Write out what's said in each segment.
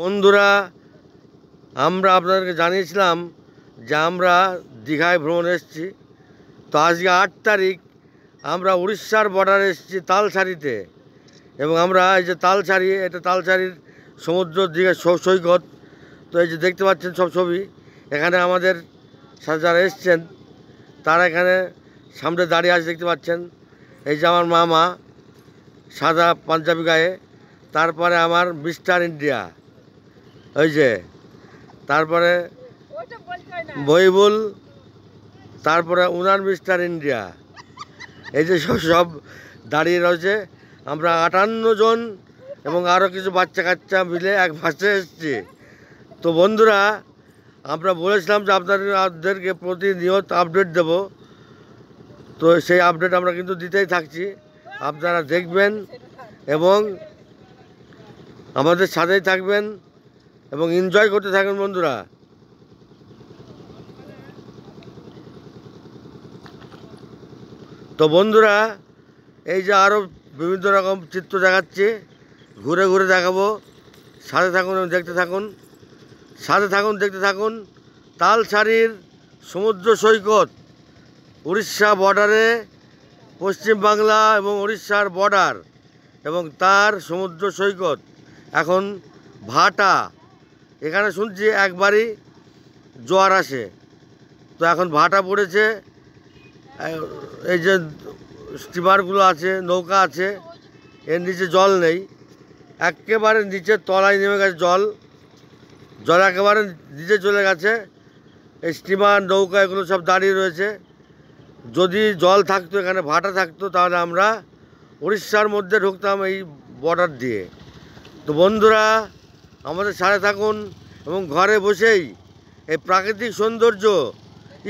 বন্ধুরা, আমরা আপনাদেরকে জানিয়েছিলাম যে আমরা দীঘায় ভ্রমণ এসেছি। তো আজকে 8 তারিখ আমরা উড়িষ্যার বর্ডারে এসেছি তালসারিতে। এবং আমরা এই যে তালসারি, এটা তালসারির সমুদ্র দীঘা সৈকত। তো এই যে দেখতে পাচ্ছেন সব ছবি, এখানে আমাদের সাথে যারা এসছেন তারা এখানে সামনে দাঁড়িয়ে আছে দেখতে পাচ্ছেন। এই যে আমার মামা সাদা পাঞ্জাবি গায়ে, তারপরে আমার মিস্টার ইন্ডিয়া, ওই যে তারপরে বইবুল, তারপরে উনার মিস্টার ইন্ডিয়া, এই যে সব দাঁড়িয়ে রয়েছে। আমরা 58 জন এবং আরও কিছু বাচ্চা কাচ্চা মিলে এক বাসে এসেছি। তো বন্ধুরা, আমরা বলেছিলাম যে আপনাদেরকে প্রতিনিয়ত আপডেট দেব। তো সেই আপডেট আমরা কিন্তু দিতেই থাকছি, আপনারা দেখবেন এবং আমাদের সাথেই থাকবেন এবং এনজয় করতে থাকবেন বন্ধুরা। তো বন্ধুরা, এই যে আরও বিভিন্ন রকম চিত্র দেখাচ্ছি, ঘুরে ঘুরে দেখাবো। সাথে থাকুন এবং দেখতে থাকুন, সাথে থাকুন, দেখতে থাকুন। তালসারির সমুদ্র সৈকত, উড়িষ্যা বর্ডারে, পশ্চিমবাংলা এবং উড়িষ্যার বর্ডার এবং তার সমুদ্র সৈকত। এখন ভাটা, এখানে শুনছি একবারই জোয়ার আসে। তো এখন ভাটা পড়েছে। এই যে স্টিমারগুলো আছে, নৌকা আছে, এর নিচে জল নেই, একেবারে নিচের তলায় নেমে গেছে জল একেবারে নিচে চলে গেছে। এই স্টিমার, নৌকা এগুলো সব দাঁড়িয়ে রয়েছে। যদি জল থাকতো, এখানে ভাটা থাকতো, তাহলে আমরা উড়িষ্যার মধ্যে ঢুকতাম এই বর্ডার দিয়ে। তো বন্ধুরা, আমাদের সাথে থাকুন এবং ঘরে বসেই এই প্রাকৃতিক সৌন্দর্য,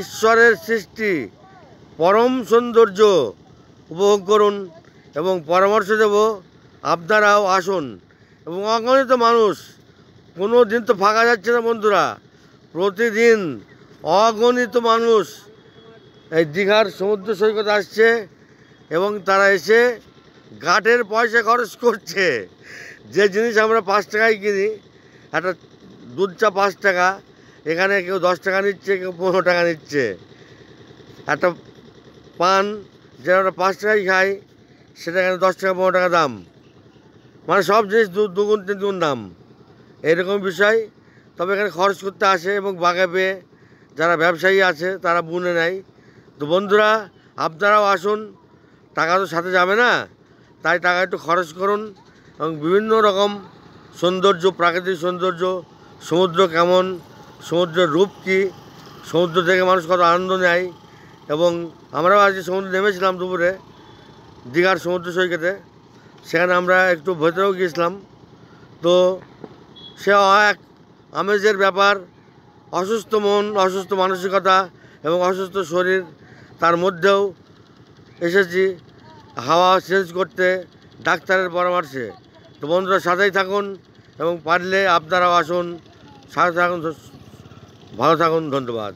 ঈশ্বরের সৃষ্টি, পরম সৌন্দর্য উপভোগ করুন। এবং পরামর্শ দেব, আপনারাও আসুন। এবং অগণিত মানুষ, কোনো দিন তো ফাঁকা যাচ্ছে না বন্ধুরা, প্রতিদিন অগণিত মানুষ এই দীঘার সমুদ্র সৈকত আসছে এবং তারা এসে ঘাটের পয়সা খরচ করছে। যে জিনিস আমরা 5 টাকায় কিনি, একটা দুধ চা 5 টাকা, এখানে কেউ 10 টাকা নিচ্ছে, কেউ 15 টাকা নিচ্ছে। একটা পান যেটা আমরা 5 টাকায় খাই, সেটা এখানে 10 টাকা 15 টাকা দাম। মানে সব জিনিস দুগুণ 3 গুণ দাম, এরকম বিষয়। তবে এখানে খরচ করতে আসে এবং বাগে পেয়ে যারা ব্যবসায়ী আছে তারা বুনে নেয়। তো বন্ধুরা, আপনারাও আসুন, টাকা তো সাথে যাবে না, তাই টাকা একটু খরচ করুন এবং বিভিন্ন রকম সৌন্দর্য, প্রাকৃতিক সৌন্দর্য, সমুদ্র কেমন, সমুদ্রের রূপ কী, সমুদ্র থেকে মানুষ কত আনন্দ নেয়। এবং আমরাও আজকে সমুদ্রে নেমেছিলাম দুপুরে, দীঘার সমুদ্র সৈকতে। সেখানে আমরা একটু ভেতরেও গিয়েছিলাম। তো সে এক আমেজের ব্যাপার। অসুস্থ মন, অসুস্থ মানসিকতা এবং অসুস্থ শরীর, তার মধ্যেও এসেছি হাওয়া চেঞ্জ করতে ডাক্তারের পরামর্শে। তো বন্ধুরা, সাথেই থাকুন এবং পারলে আপনারাও আসুন, সাথে থাকুন, ভালো থাকুন, ধন্যবাদ।